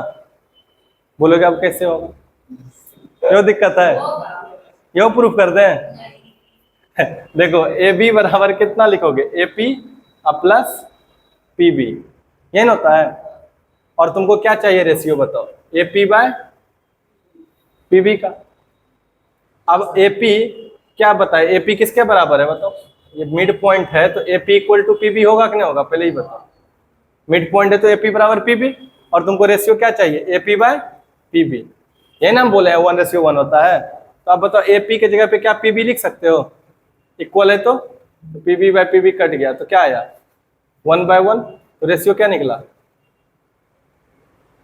बोलोगे अब कैसे होगा, क्यों दिक्कत है, यो प्रूफ कर दें। देखो AB बराबर कितना लिखोगे, AP प्लस PB, यही होता है। और तुमको क्या चाहिए रेशियो बताओ, AP बाय PB का। अब AP क्या बताए, AP किसके बराबर है बताओ, ये मिड पॉइंट है तो AP इक्वल टू PB होगा कि नहीं होगा, पहले ही बताओ। मिड पॉइंट है तो AP बराबर PB, और तुमको रेशियो क्या चाहिए AP बाय PB, यही ना हम बोले हैं 1:1 होता है। तो आप बताओ AP के जगह पे क्या PB लिख सकते हो, इक्वल है तो PB बाय PB कट गया तो क्या आया 1/1, तो रेशियो क्या निकला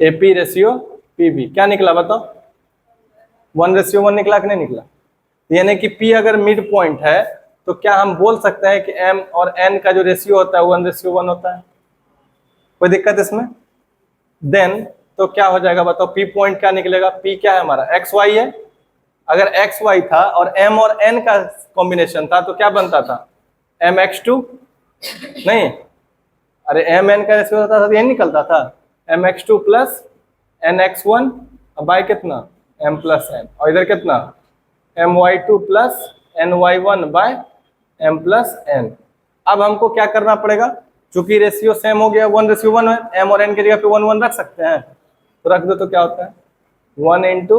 AP रेशियो PB, क्या निकला बताओ 1:1 निकला कि नहीं निकला। यानी कि P अगर मिड पॉइंट है तो क्या हम बोल सकते हैं कि M और N का जो रेशियो होता है 1:1 होता है, कोई दिक्कत इसमें। देन तो क्या हो जाएगा बताओ, P पॉइंट क्या निकलेगा, P क्या है हमारा XY है। अगर XY था और M और N का कॉम्बिनेशन था तो क्या बनता था MX2, नहीं, अरे MN का रेशियो होता था तो यही निकलता था MX2 प्लस NX1 बाय कितना M प्लस N, और इधर कितना MY2 plus NY1 by M plus N। अब हमको क्या करना पड़ेगा, चूंकि रेशियो सेम हो गया 1:1 है, M और N की जगह पे 1 रख सकते हैं, तो रख दो तो क्या होता है 1 into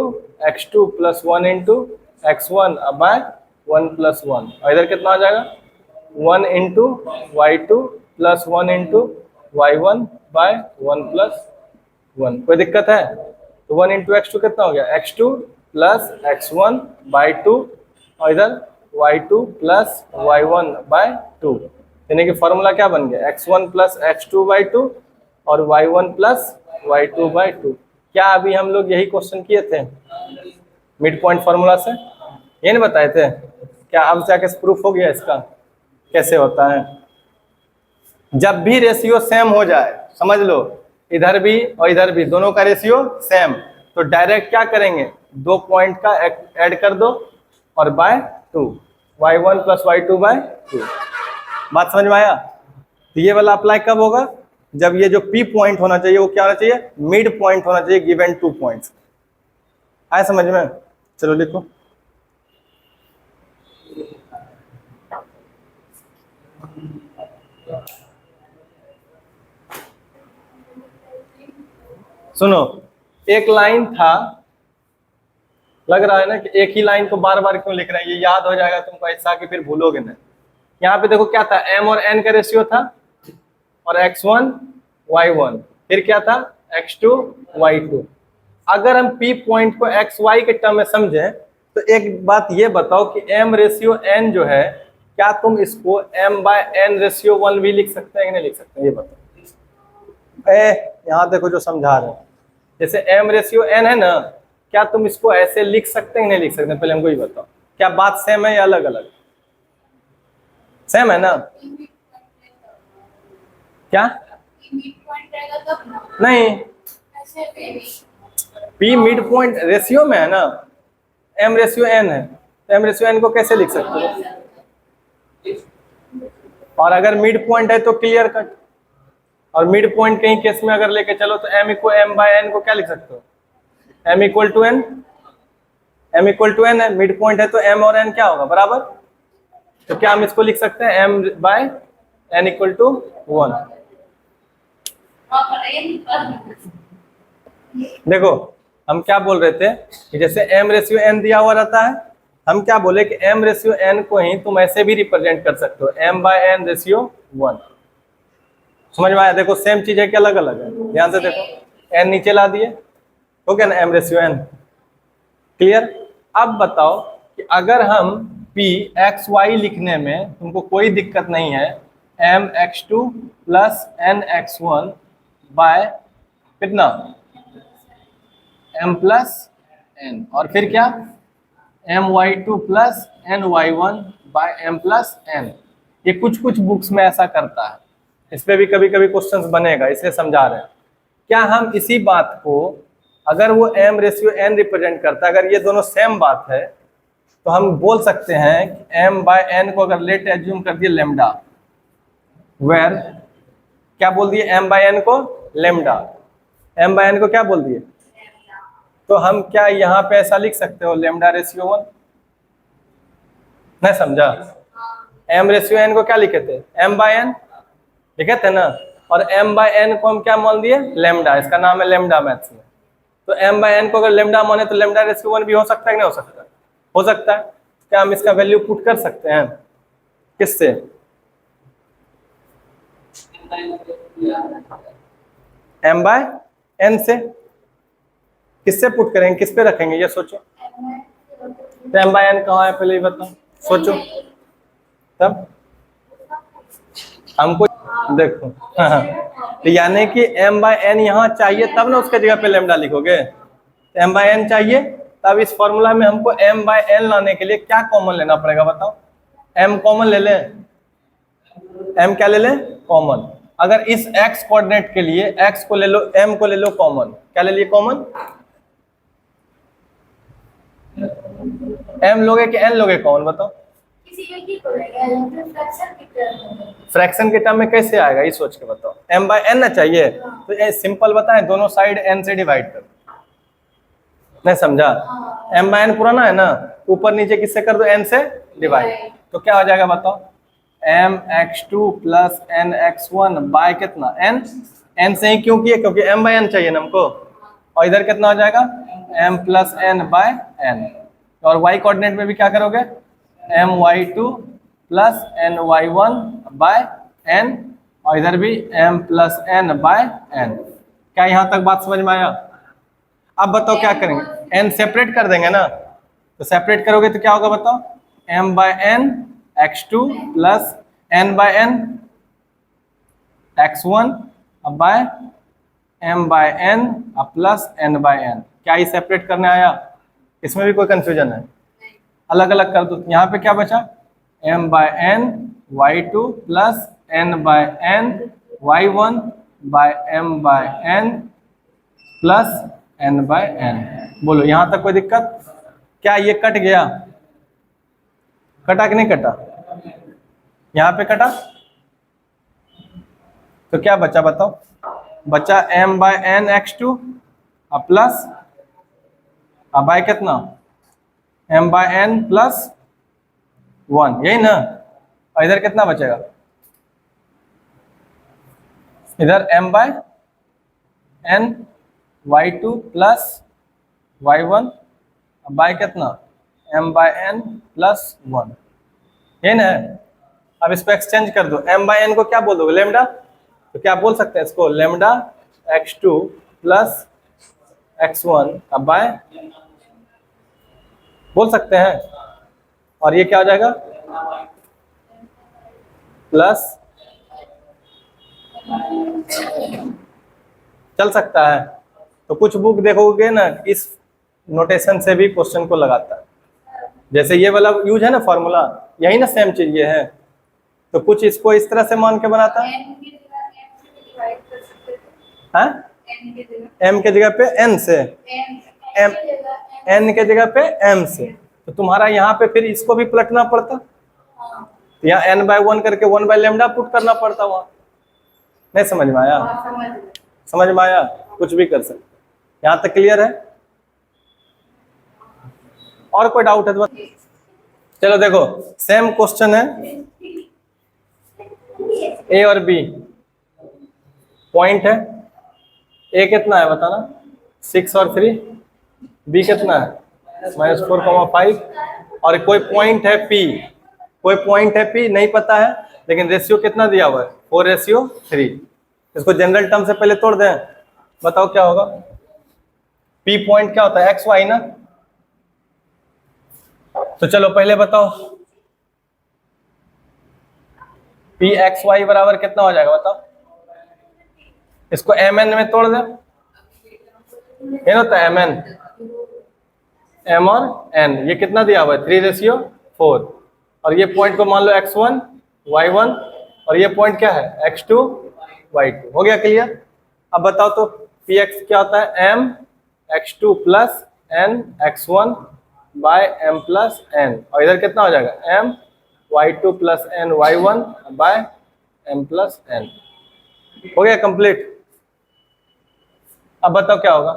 X2 plus 1 into X1 by 1 plus 1, और इधर कितना आ जाएगा 1 into Y2 plus 1 into Y1 by 1 plus 1। कोई दिक्कत है, तो 1 इंटू X2 कितना हो गया X2 प्लस X1 बाय 2, और इधर Y2 प्लस Y1 बाय 2, यानी कि फॉर्मूला क्या बन गया X1 प्लस X2 बाय 2 और Y1 प्लस Y2 बाय 2। क्या अभी हम लोग यही क्वेश्चन किए थे मिड पॉइंट फॉर्मूला से, ये नहीं बताए थे क्या, अब जाके प्रूफ हो गया इसका कैसे होता है। जब भी रेशियो सेम हो जाए, समझ लो इधर भी और इधर भी दोनों का रेशियो सेम, तो डायरेक्ट क्या करेंगे 2 पॉइंट का ऐड कर दो और bye 2, Y1 plus Y2 bye 2। बात समझ में आया। तो ये वाला अप्लाई कब होगा, जब ये जो P पॉइंट होना चाहिए वो क्या होना चाहिए मिड पॉइंट होना चाहिए गिवन 2 पॉइंट्स। आया समझ में, चलो लिखो। सुनो, एक लाइन था, लग रहा है ना कि एक ही लाइन को बार बार क्यों लिख रहे हैं, ये याद हो जाएगा तुमको ऐसा कि फिर भूलोगे नहीं। यहाँ पे देखो क्या था M और N का रेशियो था, और X1 Y1, फिर क्या था X2 Y2। अगर हम P पॉइंट को XY के टर्म में समझें तो एक बात ये बताओ कि M रेशियो N जो है, क्या तुम इसको M बाय N रेशियो 1 भी लिख सकते हैं कि नहीं लिख सकते, ये बताओ। यहाँ देखो जो समझा रहे हैं, जैसे M रेशियो N है ना, क्या तुम इसको ऐसे लिख सकते हैं कि नहीं लिख सकते, पहले हमको ये बताओ। क्या बात सेम है या अलग अलग, सेम है ना, क्या नहीं, P मिड पॉइंट रेशियो में है ना, M रेशियो N है, तो M रेशियो N को कैसे लिख सकते हो। और अगर मिड पॉइंट है तो क्लियर कट, और मिड पॉइंट कहीं केस में अगर लेके चलो तो M equal M by N को क्या लिख सकते हो M equal to N, M equal to N है, मिड पॉइंट है तो M और N क्या होगा बराबर, तो क्या हम इसको लिख सकते हैं M by N equal to 1। देखो हम क्या बोल रहे थे कि जैसे M रेशियो N दिया हुआ रहता है हम क्या बोले कि m रेशियो n को ही तुम ऐसे भी रिप्रेजेंट कर सकते हो, m/n रेशियो 1। समझ में आया? देखो सेम चीज है कि अलग अलग है? ध्यान से देखो, n नीचे ला दिए, हो गया ना m रेशियो n। क्लियर? अब बताओ कि अगर हम p xy लिखने में तुमको कोई दिक्कत नहीं है, mx2 प्लस nx1 बाय कितना m प्लस n, और फिर क्या my2 plus ny1 by m plus n। ये कुछ कुछ बुक्स में ऐसा करता है, इस पे भी कभी कभी क्वेश्चंस बनेगा, इसलिए समझा रहे हैं। क्या हम इसी बात को, अगर वो m रेशियो n रिप्रेजेंट करता है, अगर ये दोनों सेम बात है, तो हम बोल सकते हैं कि m/n को अगर लेट एज्यूम कर दिए लेमडा, वेर क्या बोल दिए m/n को लेमडा, m/n को क्या बोल दिए, तो हम क्या यहाँ पे ऐसा लिख सकते हो लेमडा रेशियो 1? नहीं समझा? m रेशियो n को क्या लिखे थे, m/n लिखे थे ना, और m/n को हम क्या मान दिए लेमडा, इसका नाम है लेमडा मैथ्स में। तो m/n को अगर लेमडा माने तो लेमडा रेशियो 1 भी हो सकता है कि नहीं हो सकता? हो सकता है। क्या हम इसका वैल्यू पुट कर सकते हैं? किससे? m/n से। किससे पुट करेंगे, किस पे रखेंगे, ये सोचो। तो m/n कहाँ है पहले ये बताओ, सोचो तब हमको। देखो तो यानी कि m/n यहाँ चाहिए तब ना उसके जगह पे लेमडा लिखोगे। तो m/n चाहिए, तब इस फॉर्मूला में हमको m/n लाने के लिए क्या कॉमन लेना पड़ेगा बताओ? m कॉमन ले लें, m क्या ले लें कॉमन। अगर इस x कोऑर्डिनेट के लिए x को ले लो, m को ले लो कॉमन, क्या ले लिए कॉमन, m लोगे कि n लोगे कॉमन बताओ? फ्रैक्शन के टर्म में कैसे आएगा ये सोच के बताओ। m/n ना चाहिए, तो ये सिंपल बताएं, दोनों साइड n से डिवाइड कर। नहीं समझा? m/n पुराना है ना, ऊपर नीचे किससे कर दो, n से डिवाइड, तो क्या हो जाएगा बताओ, mx2 प्लस nx1 बाय कितना n से ही क्यों किए, क्योंकि m/n चाहिए ना हमको, और इधर कितना हो जाएगा m plus n by n, और y कोऑर्डिनेट में भी क्या करोगे my2 plus ny1 bye n, और इधर भी m plus n by n। क्या यहाँ तक बात समझ में आया? अब बताओ क्या करेंगे, n सेपरेट कर देंगे ना, तो सेपरेट करोगे तो क्या होगा बताओ, m/n x2 plus n/n x1 bye m/n plus n/n। क्या ये सेपरेट करने आया? इसमें भी कोई कंफ्यूजन है? अलग अलग कर दो। यहाँ पे क्या बचा, m/n y2 plus n/n y1 bye m/n plus n/n। बोलो यहाँ तक कोई दिक्कत? क्या ये कट गया, कटा कि नहीं कटा? यहाँ पे कटा, तो क्या बचा बताओ, बचा m/n x2 प्लस बाय कितना m/n प्लस 1, यही ना, और इधर कितना बचेगा, इधर m/n y2 plus y1 bye कितना m/n प्लस 1, यही ना है। अब इसको एक्सचेंज कर दो, m/n को क्या बोल दोगे लेमडा, तो क्या बोल सकते हैं इसको lambda x2 plus x1 bye बोल सकते हैं, और ये क्या हो जाएगा प्लस, चल सकता है। तो कुछ बुक देखोगे ना इस नोटेशन से भी क्वेश्चन को लगाता है, जैसे ये वाला यूज है ना फॉर्मूला, यही ना सेम चीज ये है, तो कुछ इसको इस तरह से मान के बनाता है, m के जगह पे n से, m n के जगह पे m से, तो तुम्हारा यहाँ पे फिर इसको भी पलटना पड़ता, यहाँ n/1 करके 1 बाय लेमडा पुट करना पड़ता वहां। नहीं समझ में आया? समझ में आया? कुछ भी कर सकते, यहाँ तक क्लियर है? और कोई डाउट है तो चलो देखो, सेम क्वेश्चन है, ए और बी पॉइंट है, ए कितना है बताना 6 और 3, बी कितना है -4,5 और कोई पॉइंट है P, कोई पॉइंट है P नहीं पता है, लेकिन रेशियो कितना दिया हुआ है 4:3। इसको जनरल टर्म से पहले तोड़ दें, बताओ क्या होगा। P पॉइंट क्या होता है, एक्स वाई ना। तो चलो पहले बताओ P एक्स वाई बराबर कितना हो जाएगा बताओ। इसको mn में तोड़ दें, ये होता है mn, m और n, ये कितना दिया हुआ है 3:4। और ये पॉइंट को मान लो x1 y1 और ये पॉइंट क्या है x2 y2। हो गया क्लियर। अब बताओ तो px क्या होता है m x2 plus n x1 by m plus n, और इधर कितना हो जाएगा m y2 plus n y1 by m plus n। हो गया कंप्लीट। अब बताओ क्या होगा,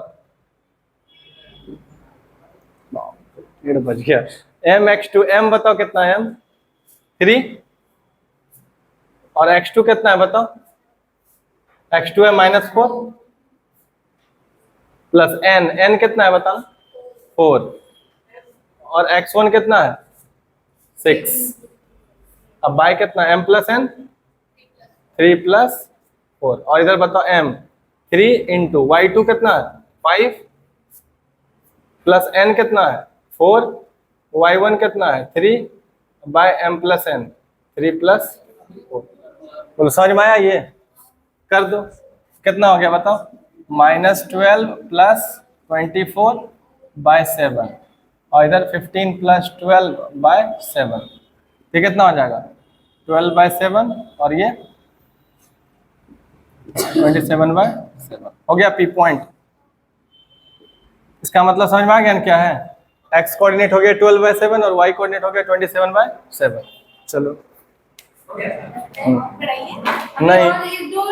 1:30 बज गया। m x2 m बताओ कितना है m 3 और x2 कितना है बताओ, x2 है -4 प्लस n कितना है बताओ 4 और x1 कितना है 6। अब बाय कितना है m प्लस n 3 प्लस 4 और इधर बताओ m 3 इंटू y2 कितना है 5 प्लस n कितना है 4 y1 कितना है 3 by m plus n 3 plus 4। बोलो समझ में आया, ये कर दो कितना हो गया बताओ -12 प्लस 24 बाय 7 और इधर 15 प्लस 12 बाय 7, ये कितना हो जाएगा 12 बाय 7 और ये 27 बाय 7। हो गया P पॉइंट। इसका मतलब समझ में आ गया क्या है, x कोऑर्डिनेट हो गया 12 बाय 7 और y कोऑर्डिनेट हो गया 27 बाय 7। चलो पढ़ाइए नहीं और ये दो